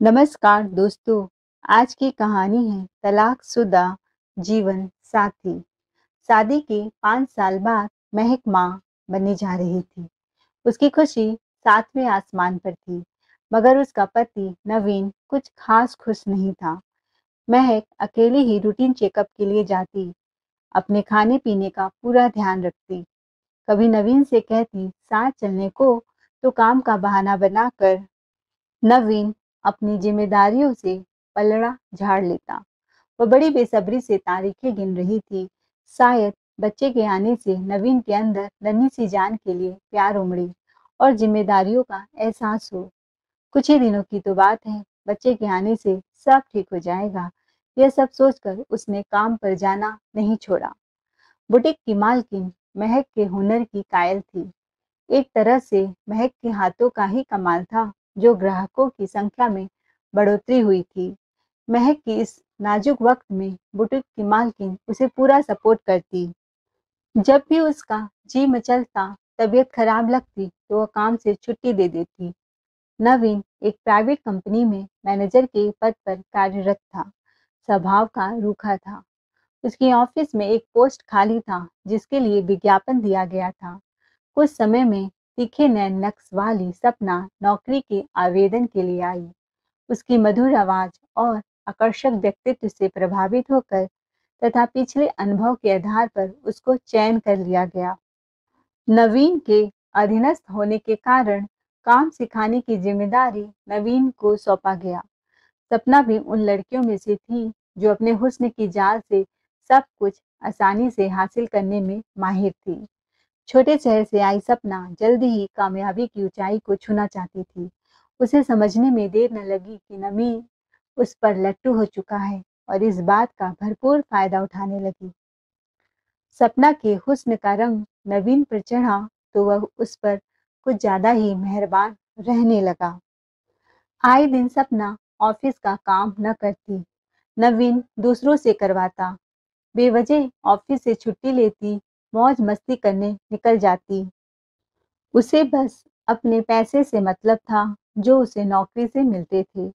नमस्कार दोस्तों। आज की कहानी है तलाकशुदा जीवन साथी। शादी के 5 साल बाद महक माँ बनने जा रही थी। उसकी खुशी सातवें आसमान पर थी, मगर उसका पति नवीन कुछ खास खुश नहीं था। महक अकेले ही रूटीन चेकअप के लिए जाती, अपने खाने पीने का पूरा ध्यान रखती। कभी नवीन से कहती साथ चलने को, तो काम का बहाना बनाकर नवीन अपनी जिम्मेदारियों से पलड़ा झाड़ लेता। वह बड़ी बेसब्री से तारीखें गिन रही थी। शायद बच्चे के आने से नवीन के अंदर नन्ही सी जान के लिए प्यार उमड़ी और जिम्मेदारियों का एहसास हो। कुछ ही दिनों की तो बात है, बच्चे के आने से सब ठीक हो जाएगा। यह सब सोचकर उसने काम पर जाना नहीं छोड़ा। बुटीक की मालकिन महक के हुनर की कायल थी। एक तरह से महक के हाथों का ही कमाल था जो ग्राहकों की संख्या में बढ़ोतरी हुई थी। महक की इस नाजुक वक्त में बुटीक की मालकिन उसे पूरा सपोर्ट करती। जब भी उसका जी मचलता, तबीयत खराब लगती, तो वह काम से छुट्टी दे देती। नवीन एक प्राइवेट कंपनी में मैनेजर के पद पर कार्यरत था। स्वभाव का रूखा था। उसकी ऑफिस में एक पोस्ट खाली था जिसके लिए विज्ञापन दिया गया था। कुछ समय में तीखे नैन नक्श वाली सपना नौकरी के आवेदन के लिए आई। उसकी मधुर आवाज और आकर्षक व्यक्तित्व से प्रभावित होकर तथा पिछले अनुभव के आधार पर उसको चयन कर लिया गया। नवीन के अधीनस्थ होने के कारण काम सिखाने की जिम्मेदारी नवीन को सौंपा गया। सपना भी उन लड़कियों में से थी जो अपने हुस्न की जाल से सब कुछ आसानी से हासिल करने में माहिर थी। छोटे शहर से आई सपना जल्दी ही कामयाबी की ऊंचाई को छूना चाहती थी। उसे समझने में देर न लगी कि नवीन उस पर लट्टू हो चुका है और इस बात का भरपूर फायदा उठाने लगी। सपना के हुस्न का रंग नवीन पर चढ़ा तो वह उस पर कुछ ज्यादा ही मेहरबान रहने लगा। आए दिन सपना ऑफिस का काम न करती, नवीन दूसरों से करवाता। बेवजह ऑफिस से छुट्टी लेती, मौज मस्ती करने निकल जाती। उसे बस अपने पैसे से मतलब था जो उसे नौकरी से मिलते थे।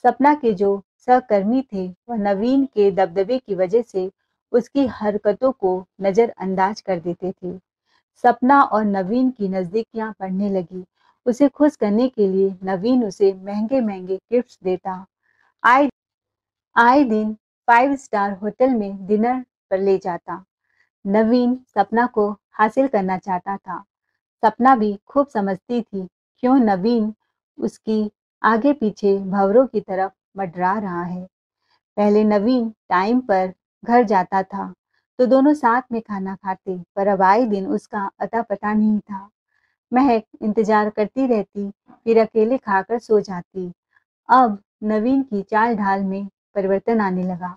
सपना के जो सहकर्मी थे वह नवीन के दबदबे की वजह से उसकी हरकतों को नजरअंदाज कर देते थे। सपना और नवीन की नजदीकियां बढ़ने लगी। उसे खुश करने के लिए नवीन उसे महंगे महंगे गिफ्ट्स देता। आए आए दिन 5 स्टार होटल में डिनर पर ले जाता। नवीन सपना को हासिल करना चाहता था। सपना भी खूब समझती थी क्यों नवीन उसकी आगे पीछे भंवरों की तरफ मंडरा रहा है। पहले नवीन टाइम पर घर जाता था तो दोनों साथ में खाना खाते, पर अब आए दिन उसका अता पता नहीं था। महक इंतजार करती रहती, फिर अकेले खाकर सो जाती। अब नवीन की चाल ढाल में परिवर्तन आने लगा।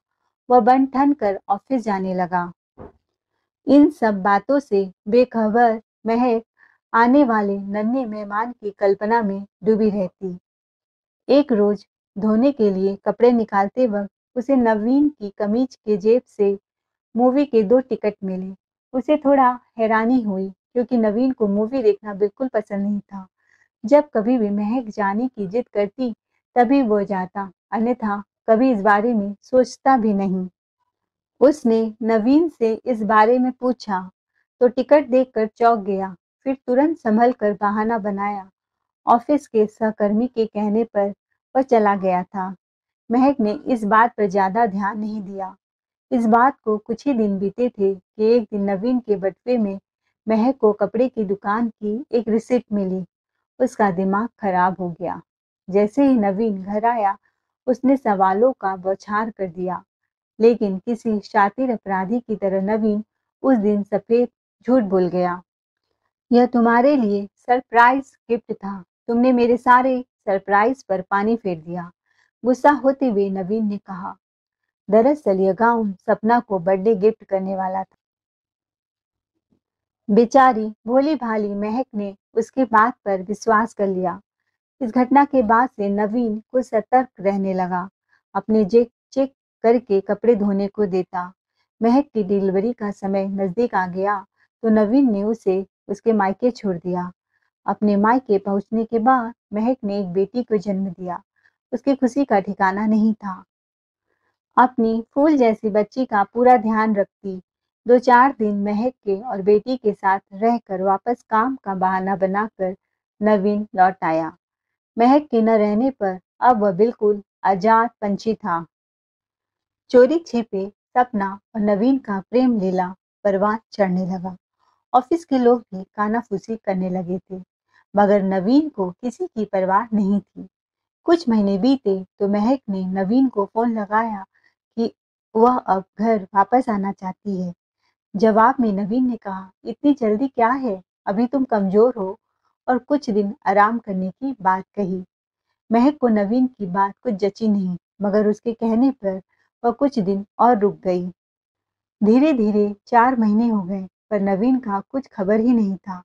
वह बन ठन कर ऑफिस जाने लगा। इन सब बातों से बेखबर महक आने वाले नन्हे मेहमान की कल्पना में डूबी रहती। एक रोज धोने के लिए कपड़े निकालते वक्त उसे नवीन की कमीज के जेब से मूवी के 2 टिकट मिले। उसे थोड़ा हैरानी हुई क्योंकि नवीन को मूवी देखना बिल्कुल पसंद नहीं था। जब कभी भी महक जाने की जिद करती तभी वो जाता, अन्यथा कभी इस बारे में सोचता भी नहीं। उसने नवीन से इस बारे में पूछा तो टिकट देखकर चौंक गया, फिर तुरंत संभल कर बहाना बनाया। ऑफिस के सहकर्मी के कहने पर वह चला गया था। महक ने इस बात पर ज्यादा ध्यान नहीं दिया। इस बात को कुछ ही दिन बीते थे कि एक दिन नवीन के बटुए में महक को कपड़े की दुकान की एक रिसिप्ट मिली। उसका दिमाग खराब हो गया। जैसे ही नवीन घर आया, उसने सवालों का बौछार कर दिया, लेकिन किसी शातिर अपराधी की तरह नवीन उस दिन सफेद झूठ बोल गया। यह तुम्हारे लिए सरप्राइज गिफ्ट था। तुमने मेरे सारे सरप्राइज पर पानी फेर दिया। गुस्सा होते हुए नवीन ने कहा। दरअसल यह गाउन सपना को बर्थडे गिफ्ट करने वाला था। बेचारी भोली भाली महक ने उसकी बात पर विश्वास कर लिया। इस घटना के बाद से नवीन कुछ सतर्क रहने लगा। अपने जेब चेक करके कपड़े धोने को देता। महक की डिलीवरी का समय नजदीक आ गया तो नवीन ने उसे उसके मायके छोड़ दिया। अपने मायके पहुंचने के बाद महक ने एक बेटी को जन्म दिया। उसकी खुशी का ठिकाना नहीं था। अपनी फूल जैसी बच्ची का पूरा ध्यान रखती। 2-4 दिन महक के और बेटी के साथ रहकर वापस काम का बहाना बनाकर नवीन लौट आया। महक के न रहने पर अब वह बिल्कुल आजाद पंछी था। चोरी छिपे सपना और नवीन का प्रेम लीला परवान चढ़ने लगा। ऑफिस के लोग भी कानाफूसी करने लगे थे, मगर नवीन को किसी की परवाह नहीं थी। कुछ महीने बीते तो महक ने नवीन को फोन लगाया कि वह अब घर वापस आना चाहती है। जवाब में नवीन ने कहा, इतनी जल्दी क्या है, अभी तुम कमजोर हो, और कुछ दिन आराम करने की बात कही। महक को नवीन की बात कुछ जची नहीं, मगर उसके कहने पर वह कुछ दिन और रुक गई। धीरे धीरे 4 महीने हो गए, पर नवीन का कुछ खबर ही नहीं था।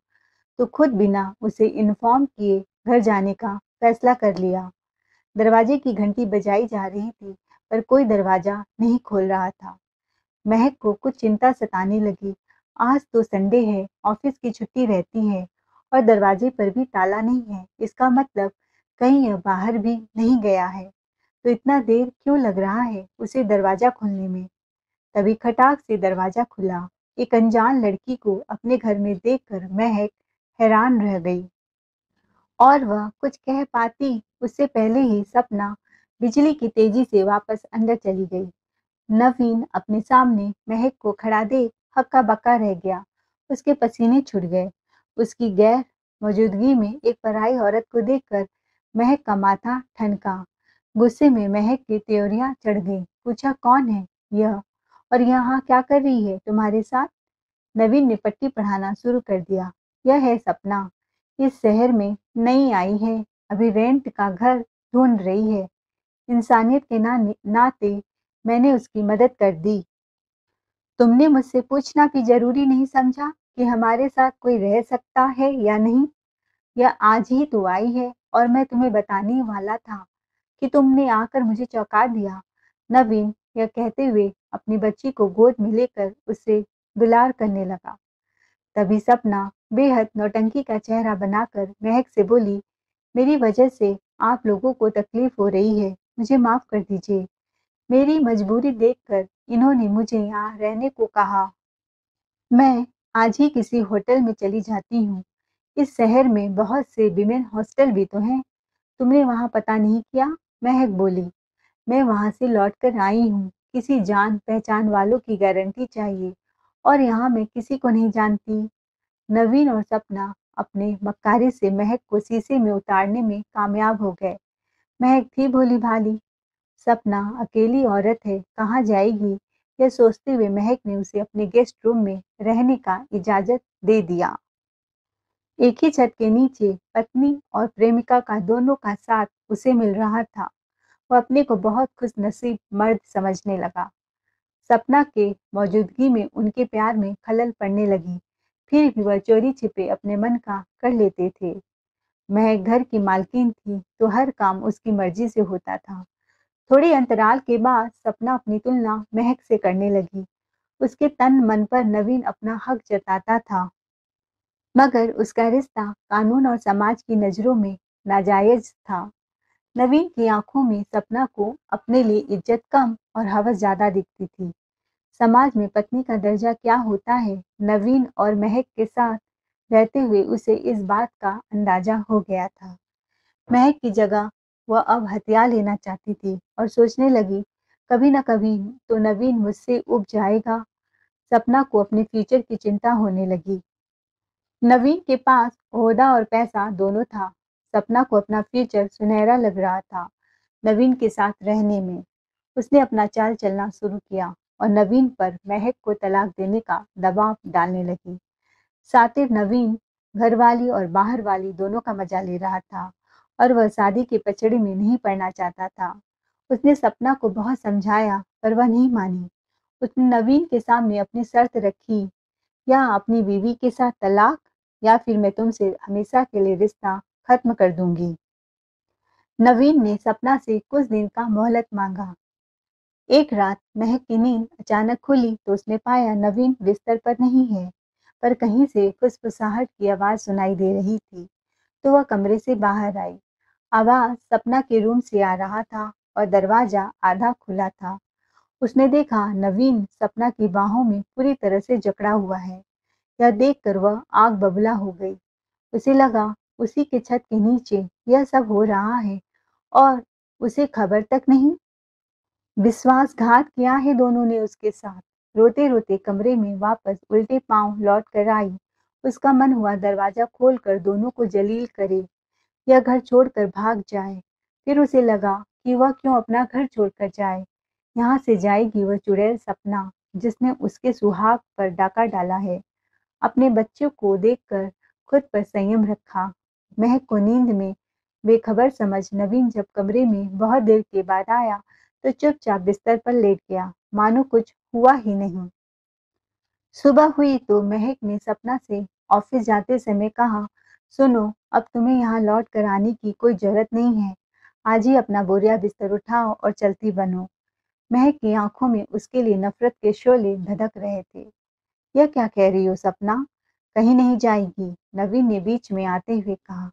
तो खुद बिना उसे इन्फॉर्म किए घर जाने का फैसला कर लिया। दरवाजे की घंटी बजाई जा रही थी, पर कोई दरवाजा नहीं खोल रहा था। महक को कुछ चिंता सताने लगी। आज तो संडे है, ऑफिस की छुट्टी रहती है और दरवाजे पर भी ताला नहीं है। इसका मतलब कहीं यह बाहर भी नहीं गया है। तो इतना देर क्यों लग रहा है उसे दरवाजा खोलने में? तभी खटाक से दरवाजा खुला। एक अनजान लड़की को अपने घर में देखकर महक हैरान रह गई, और वह कुछ कह पाती उससे पहले ही सपना बिजली की तेजी से वापस अंदर चली गई। नवीन अपने सामने महक को खड़ा देख हक्का बक्का रह गया। उसके पसीने छूट गए। उसकी गैर मौजूदगी में एक पराई औरत को देखकर महक का माथा ठनका। गुस्से में महक की त्योरियां चढ़ गई। पूछा, कौन है यह, और यहाँ क्या कर रही है तुम्हारे साथ? नवीन ने पट्टी पढ़ाना शुरू कर दिया। यह है सपना, इस शहर में नई आई है, अभी रेंट का घर ढूंढ रही है। इंसानियत के नाते मैंने उसकी मदद कर दी। तुमने मुझसे पूछना भी जरूरी नहीं समझा कि हमारे साथ कोई रह सकता है या नहीं? यह आज ही तो आई है, और मैं तुम्हें बताने वाला था कि तुमने आकर मुझे चौंका दिया। नवीन यह कहते हुए अपनी बच्ची को गोद में लेकर उससे दुलार करने लगा। तभी सपना बेहद नौटंकी का चेहरा बनाकर महक से बोली, मेरी वजह से आप लोगों को तकलीफ हो रही है, मुझे माफ कर दीजिए। मेरी मजबूरी देखकर इन्होंने मुझे यहाँ रहने को कहा। मैं आज ही किसी होटल में चली जाती हूँ। इस शहर में बहुत से विमेन हॉस्टल भी तो हैं। तुमने वहाँ पता नहीं किया? महक बोली, मैं वहाँ से लौट कर आई हूँ। किसी जान पहचान वालों की गारंटी चाहिए, और यहाँ मैं किसी को नहीं जानती। नवीन और सपना अपने मक्कारी से महक को शीशे में उतारने में कामयाब हो गए। महक थी भोली भाली। सपना अकेली औरत है, कहाँ जाएगी? यह सोचते हुए महक ने उसे अपने गेस्ट रूम में रहने का इजाजत दे दिया। एक ही छत के नीचे पत्नी और प्रेमिका का दोनों का साथ उसे मिल रहा था। वह अपने को बहुत खुशनसीब मर्द समझने लगा। सपना के मौजूदगी में उनके प्यार में खलल पड़ने लगी, फिर भी वह चोरी छिपे अपने मन का कर लेते थे। महक घर की मालकिन थी, तो हर काम उसकी मर्जी से होता था। थोड़े अंतराल के बाद सपना अपनी तुलना महक से करने लगी। उसके तन मन पर नवीन अपना हक जताता था, मगर उसका रिश्ता कानून और समाज की नजरों में नाजायज था। नवीन की आंखों में सपना को अपने लिए इज्जत कम और हवस ज्यादा दिखती थी। समाज में पत्नी का दर्जा क्या होता है, नवीन और महक के साथ रहते हुए उसे इस बात का अंदाजा हो गया था। महक की जगह वह अब हथियार लेना चाहती थी, और सोचने लगी, कभी न कभी तो नवीन मुझसे उब जाएगा। सपना को अपने फ्यूचर की चिंता होने लगी। नवीन के पास ओहदा और पैसा दोनों था। सपना को अपना फ्यूचर सुनहरा लग रहा था नवीन के साथ रहने में। उसने अपना चाल चलना शुरू किया और नवीन पर महक को तलाक देने का दबाव डालने लगी। सातिर नवीन घरवाली और बाहर वाली दोनों का मजा ले रहा था, और वह शादी के पचड़े में नहीं पड़ना चाहता था। उसने सपना को बहुत समझाया, पर वह नहीं मानी। उसने नवीन के सामने अपनी शर्त रखी, या अपनी बीवी के साथ तलाक, या फिर मैं तुमसे हमेशा के लिए रिश्ता खत्म कर दूंगी। नवीन ने सपना से कुछ दिन का मोहलत मांगा। एक रात महक की नींद अचानक खुली तो उसने पाया नवीन बिस्तर पर नहीं है, पर कहीं से फुसफुसाहट की आवाज सुनाई दे रही थी। तो वह कमरे से बाहर आई। आवाज सपना के रूम से आ रहा था और दरवाजा आधा खुला था। उसने देखा नवीन सपना की बाहों में पूरी तरह से जकड़ा हुआ है। यह देखकर वह आग बबूला हो गई। उसे लगा उसी के छत के नीचे यह सब हो रहा है और उसे खबर तक नहीं। विश्वासघात किया है दोनों ने उसके साथ। रोते रोते कमरे में वापस उल्टे पांव लौट कर आई। उसका मन हुआ दरवाजा खोलकर दोनों को जलील करे या घर छोड़कर भाग जाए। फिर उसे लगा कि वह क्यों अपना घर छोड़कर जाए। यहाँ से जाएगी वह चुड़ैल सपना जिसने उसके सुहाग पर डाका डाला है। अपने बच्चों को देखकर खुद पर संयम रखा। महक को नींद में बेखबर समझ नवीन जब कमरे में बहुत देर के बाद आया तो चुपचाप बिस्तर पर लेट गया, मानो कुछ हुआ ही नहीं। सुबह हुई तो महक ने सपना से ऑफिस जाते समय कहा, सुनो, अब तुम्हें यहाँ लौट कर आने की कोई जरूरत नहीं है। आज ही अपना बोरिया बिस्तर उठाओ और चलती बनो। महक की आंखों में उसके लिए नफरत के शोले धधक रहे थे। यह क्या कह रही हो सपना? कहीं नहीं जाएगी, नवीन ने बीच में आते हुए कहा।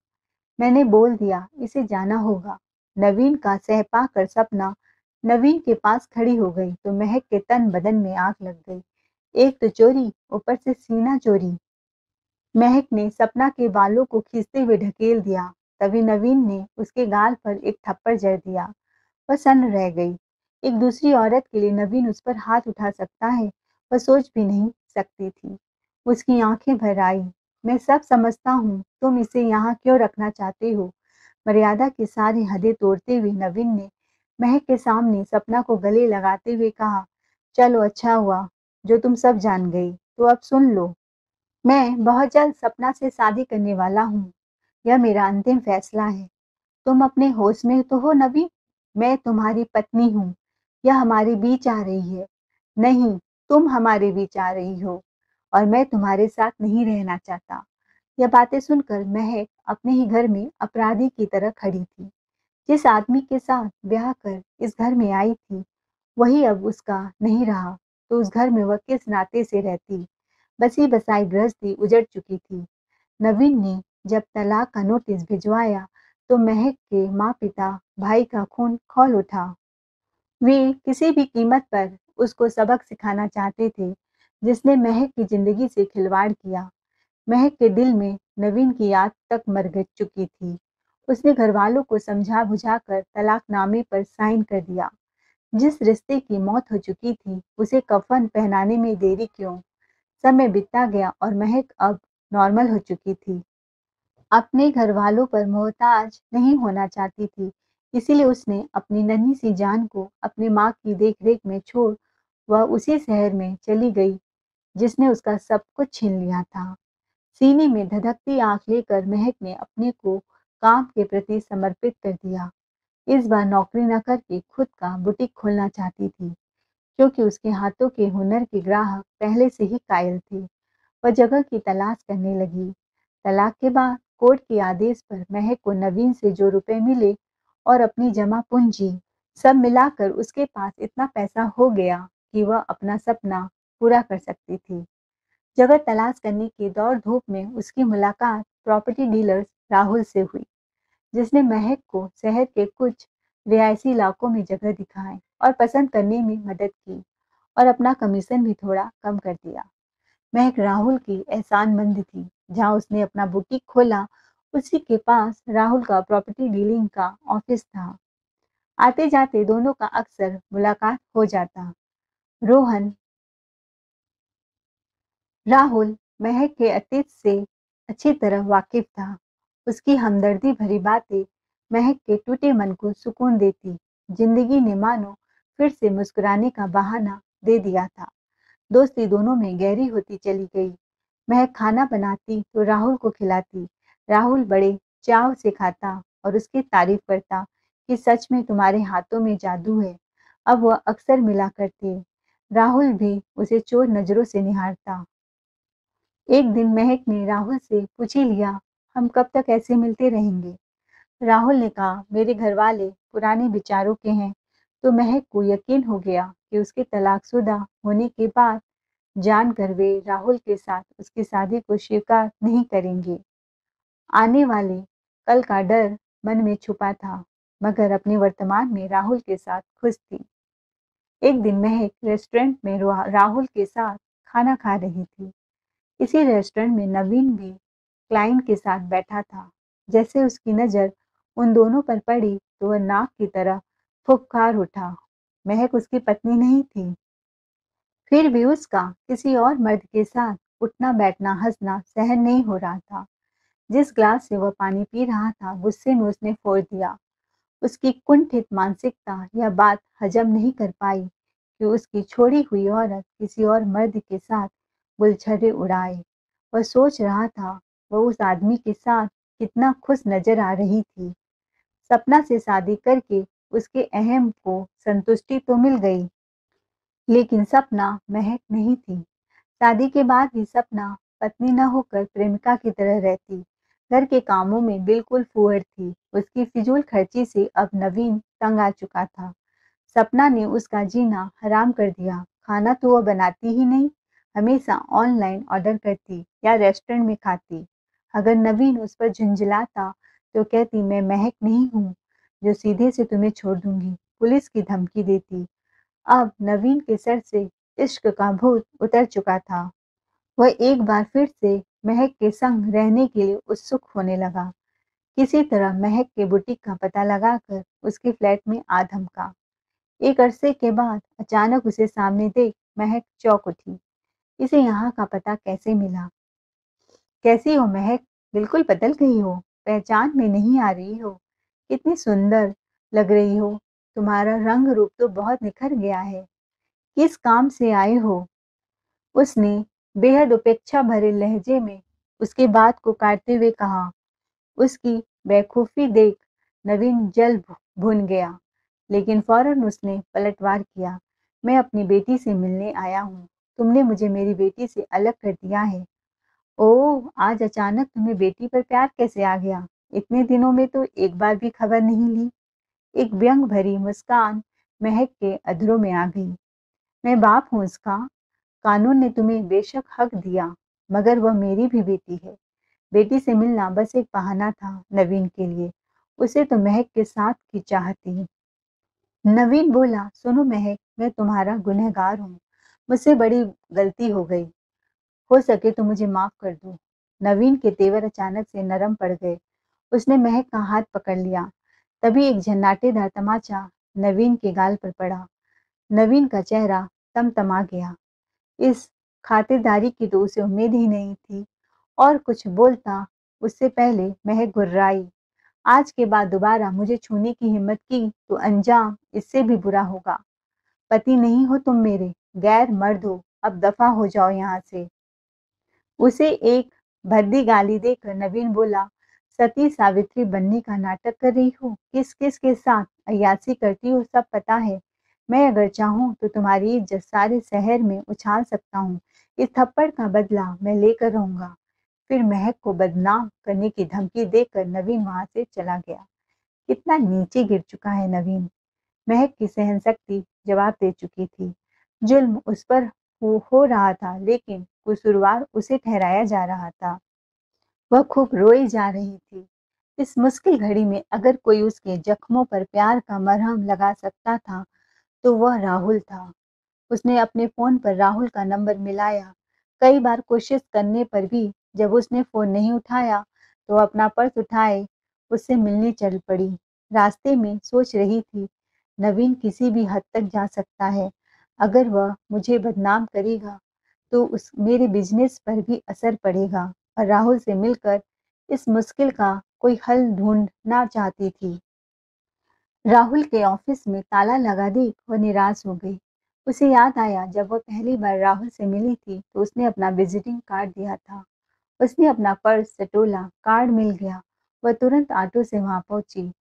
मैंने बोल दिया, इसे जाना होगा। नवीन का सह पाकर सपना नवीन के पास खड़ी हो गई तो महक के तन बदन में आग लग गई। एक तो चोरी, ऊपर से सीना चोरी। महक ने सपना के बालों को खींचते हुए ढकेल दिया। तभी नवीन ने उसके गाल पर एक थप्पड़ जड़ दिया। वह सन्न रह गई। एक दूसरी औरत के लिए नवीन उस पर हाथ उठा सकता है, वह सोच भी नहीं सकती थी। उसकी आंखें भर आई। मैं सब समझता हूँ, तुम इसे यहाँ क्यों रखना चाहते हो? मर्यादा की सारी हदें तोड़ते हुए नवीन ने महक के सामने सपना को गले लगाते हुए कहा, चलो अच्छा हुआ जो तुम सब जान गई, तो अब सुन लो। मैं बहुत जल्द सपना से शादी करने वाला हूँ। यह मेरा अंतिम फैसला है। तुम अपने होश में तो हो नबी? मैं तुम्हारी पत्नी हूँ। यह हमारे बीच आ रही है। नहीं, तुम हमारे बीच आ रही हो और मैं तुम्हारे साथ नहीं रहना चाहता। यह बातें सुनकर महक अपने ही घर में अपराधी की तरह खड़ी थी। जिस आदमी के साथ ब्याह कर इस घर में आई थी, वही अब उसका नहीं रहा, तो उस घर में वह किस नाते से रहती? बसी बसाई गृहस्थी उजड़ चुकी थी। नवीन ने जब तलाक का नोटिस भिजवाया तो महक के माँ-पिता भाई का खून खौल उठा। वे किसी भी कीमत पर उसको सबक सिखाना चाहते थे, जिसने महक की जिंदगी से खिलवाड़ किया। महक के दिल में नवीन की याद तक मर चुकी थी। उसने घरवालों को समझा बुझाकर तलाकनामे पर साइन कर दिया। जिस रिश्ते की मौत हो चुकी थी, उसे कफन पहनाने में देरी क्यों? समय बीतता गया और महक अब नॉर्मल हो चुकी थी। अपने घरवालों पर मोहताज नहीं होना चाहती थी, इसीलिए उसने अपनी नन्ही सी जान को अपनी माँ की देखरेख में छोड़ वह उसी शहर में चली गई जिसने उसका सब कुछ छीन लिया था। सीने में धधकती आंख लेकर महक ने अपने को काम के प्रति समर्पित कर दिया। इस बार नौकरी न करके खुद का बुटीक खोलना चाहती थी, क्योंकि उसके हाथों के हुनर के ग्राहक पहले से ही कायल थे। वह जगह की तलाश करने लगी। तलाक के बाद कोर्ट के आदेश पर महक को नवीन से जो रुपए मिले और अपनी जमा पूंजी सब मिलाकर उसके पास इतना पैसा हो गया कि वह अपना सपना पूरा कर सकती थी। जगह तलाश करने की दौड़ धूप में उसकी मुलाकात प्रॉपर्टी डीलर राहुल से हुई, जिसने महक को शहर के कुछ रिहायशी इलाकों में जगह दिखाए और पसंद करने में मदद की और अपना कमीशन भी थोड़ा कम कर दिया। महक राहुल की एहसानमंद थी। जहाँ उसने अपना बुटीक खोला, उसी के पास राहुल का प्रॉपर्टी डीलिंग का ऑफिस था। आते जाते दोनों का अक्सर मुलाकात हो जाता। रोहन राहुल महक के अतीत से अच्छी तरह वाकिफ था। उसकी हमदर्दी भरी बातें महक के टूटे मन को सुकून देती। जिंदगी ने मानो फिर से मुस्कुराने का बहाना दे दिया था। दोस्ती दोनों में गहरी होती चली गई। महक खाना बनाती तो राहुल को खिलाती। राहुल बड़े चाव से खाता और उसकी तारीफ करता कि सच में तुम्हारे हाथों में जादू है। अब वह अक्सर मिला करते। राहुल भी उसे चोर नजरों से निहारता। एक दिन महक ने राहुल से पूछ ही लिया, हम कब तक ऐसे मिलते रहेंगे? राहुल ने कहा, मेरे घर वाले पुराने विचारों के हैं। तो महक को यकीन हो गया कि उसके तलाकशुदा होने के बाद जानकर वे राहुल के साथ उसकी शादी को स्वीकार नहीं करेंगे। आने वाले कल का डर मन में छुपा था, मगर अपने वर्तमान में राहुल के साथ खुश थी। एक दिन महक रेस्टोरेंट में राहुल के साथ खाना खा रही थी। इसी रेस्टोरेंट में नवीन भी क्लाइंट के साथ बैठा था। जैसे उसकी नज़र उन दोनों पर पड़ी तो वह नाक की तरह फुफकार उठा। महक उसकी पत्नी नहीं थी, फिर भी उसका किसी और मर्द के साथ उठना बैठना हंसना सहन नहीं हो रहा था। जिस ग्लास से वह पानी पी रहा था गुस्से में उसने फोड़ दिया। उसकी कुंठित मानसिकता यह बात हजम नहीं कर पाई कि उसकी छोड़ी हुई औरत किसी और मर्द के साथ गुलछर्रे उड़ाए। वह सोच रहा था वह उस आदमी के साथ कितना खुश नजर आ रही थी। सपना से शादी करके उसके अहम को संतुष्टि तो मिल गई, लेकिन सपना महक नहीं थी। शादी के बाद भी सपना पत्नी न होकर प्रेमिका की तरह रहती। घर के कामों में बिल्कुल फुहर थी। उसकी फिजूल खर्ची से अब नवीन तंग आ चुका था। सपना ने उसका जीना हराम कर दिया। खाना तो वह बनाती ही नहीं, हमेशा ऑनलाइन ऑर्डर करती या रेस्टोरेंट में खाती। अगर नवीन उस पर झुंझलाता तो कहती मैं महक नहीं हूँ जो सीधे से तुम्हें छोड़ दूंगी। पुलिस की धमकी देती। अब नवीन के सर से इश्क का भूत उतर चुका था। वह एक बार फिर से महक के संग रहने के लिए उत्सुक होने लगा। किसी तरह महक के बुटीक का पता लगाकर उसके फ्लैट में आ धमका। एक अरसे के बाद अचानक उसे सामने देख महक चौंक उठी। इसे यहाँ का पता कैसे मिला? कैसी हो महक? बिल्कुल बदल गई हो, पहचान में नहीं आ रही हो। कितनी सुंदर लग रही हो, तुम्हारा रंग रूप तो बहुत निखर गया है। किस काम से आए हो? उसने बेहद उपेक्षा भरे लहजे में उसके बात को काटते हुए कहा। उसकी बेखौफी देख नवीन जल भुन गया, लेकिन फौरन उसने पलटवार किया। मैं अपनी बेटी से मिलने आया हूँ। तुमने मुझे मेरी बेटी से अलग कर दिया है। ओह, आज अचानक तुम्हें बेटी पर प्यार कैसे आ गया? इतने दिनों में तो एक बार भी खबर नहीं ली। एक व्यंग भरी मुस्कान महक के अधरों में आ गई। मैं बाप हूँ उसका। कानून ने तुम्हें बेशक हक दिया, मगर वह मेरी भी बेटी है। बेटी से मिलना बस एक बहाना था नवीन के लिए। उसे तो महक के साथ की चाहत थी। नवीन बोला, सुनो महक, मैं तुम्हारा गुनहगार हूँ। मुझसे बड़ी गलती हो गई। हो सके तो मुझे माफ कर दो। नवीन के तेवर अचानक से नरम पड़ गए। उसने महक का हाथ पकड़ लिया। तभी एक झन्नाटेदार तमाचा नवीन के गाल पर पड़ा। नवीन का चेहरा तमतमा गया। इस खातिरदारी की तो उसे उम्मीद ही नहीं थी। और कुछ बोलता उससे पहले महक गुर्राई। आज के बाद दोबारा मुझे छूने की हिम्मत की तो अंजाम इससे भी बुरा होगा। पति नहीं हो तुम मेरे, गैर मर्द हो। अब दफा हो जाओ यहाँ से। उसे एक भद्दी गाली देकर नवीन बोला, सती सावित्री बनने का नाटक कर रही हो? किस किस के साथ अय्यासी करती हो सब पता है। मैं अगर चाहूँ तो तुम्हारी इज्जत सारे शहर में उछाल सकता हूँ। इस थप्पड़ का बदला मैं लेकर रहूंगा। फिर महक को बदनाम करने की धमकी देकर नवीन वहां से चला गया। कितना नीचे गिर चुका है नवीन। महक की सहनशक्ति जवाब दे चुकी थी। जुल्म उस पर हो रहा था, लेकिन कसूरवार उसे ठहराया जा रहा था। वह खूब रोई जा रही थी। इस मुश्किल घड़ी में अगर कोई उसके जख्मों पर प्यार का मरहम लगा सकता था तो वह राहुल था। उसने अपने फोन पर राहुल का नंबर मिलाया। कई बार कोशिश करने पर भी जब उसने फोन नहीं उठाया तो अपना पर्स उठाए उससे मिलने चल पड़ी। रास्ते में सोच रही थी, नवीन किसी भी हद तक जा सकता है। अगर वह मुझे बदनाम करेगा तो उस मेरे बिजनेस पर भी असर पड़ेगा। और राहुल से मिलकर इस मुश्किल का कोई हल ढूंढना चाहती थी। राहुल के ऑफिस में ताला लगा देख वह निराश हो गई। उसे याद आया जब वह पहली बार राहुल से मिली थी तो उसने अपना विजिटिंग कार्ड दिया था। उसने अपना पर्स टटोला, कार्ड मिल गया। वह तुरंत ऑटो से वहां पहुंची।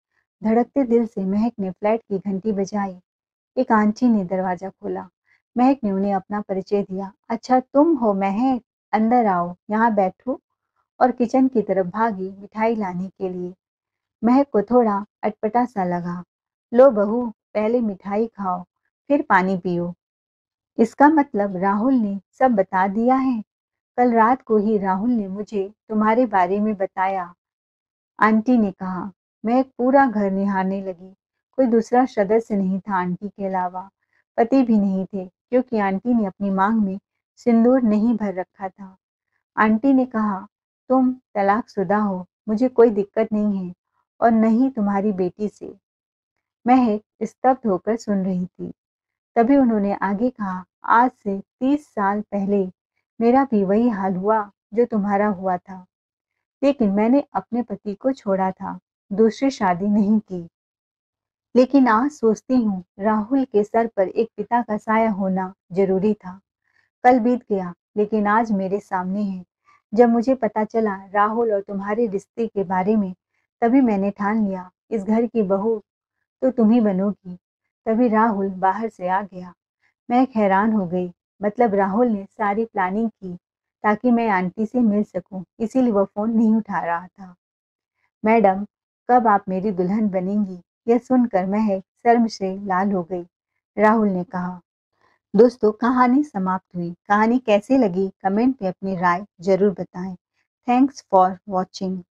धड़कते दिल से महक ने फ्लैट की घंटी बजाई। एक आंटी ने दरवाजा खोला। महक ने उन्हें अपना परिचय दिया। अच्छा तुम हो महक, अंदर आओ, यहाँ बैठो। और किचन की तरफ भागी मिठाई लाने के लिए। महक को थोड़ा अटपटा सा लगा। लो बहू, पहले मिठाई खाओ, फिर पानी पियो। इसका मतलब राहुल ने सब बता दिया है। कल रात को ही राहुल ने मुझे तुम्हारे बारे में बताया, आंटी ने कहा। महक पूरा घर निहारने लगी। कोई दूसरा सदस्य नहीं था आंटी के अलावा। पति भी नहीं थे, क्योंकि आंटी ने अपनी मांग में सिंदूर नहीं भर रखा था। आंटी ने कहा, तुम तलाकशुदा हो, मुझे कोई दिक्कत नहीं है, और न ही तुम्हारी बेटी से। महक स्तब्ध होकर सुन रही थी। तभी उन्होंने आगे कहा, आज से 30 साल पहले मेरा भी वही हाल हुआ जो तुम्हारा हुआ था, लेकिन मैंने अपने पति को छोड़ा था, दूसरी शादी नहीं की। लेकिन आज सोचती हूँ, राहुल के सर पर एक पिता का साया होना जरूरी था। कल बीत गया, लेकिन आज मेरे सामने है। जब मुझे पता चला राहुल और तुम्हारे रिश्ते के बारे में, तभी मैंने ठान लिया, इस घर की बहू तो तुम ही बनोगी। तभी राहुल बाहर से आ गया। मैं हैरान हो गई। मतलब राहुल ने सारी प्लानिंग की ताकि मैं आंटी से मिल सकूं, इसीलिए वो फोन नहीं उठा रहा था। मैडम, कब आप मेरी दुल्हन बनेंगी? यह सुनकर महक शर्म से लाल हो गई। राहुल ने कहा। दोस्तों, कहानी समाप्त हुई। कहानी कैसी लगी कमेंट में अपनी राय जरूर बताएं। Thanks for watching.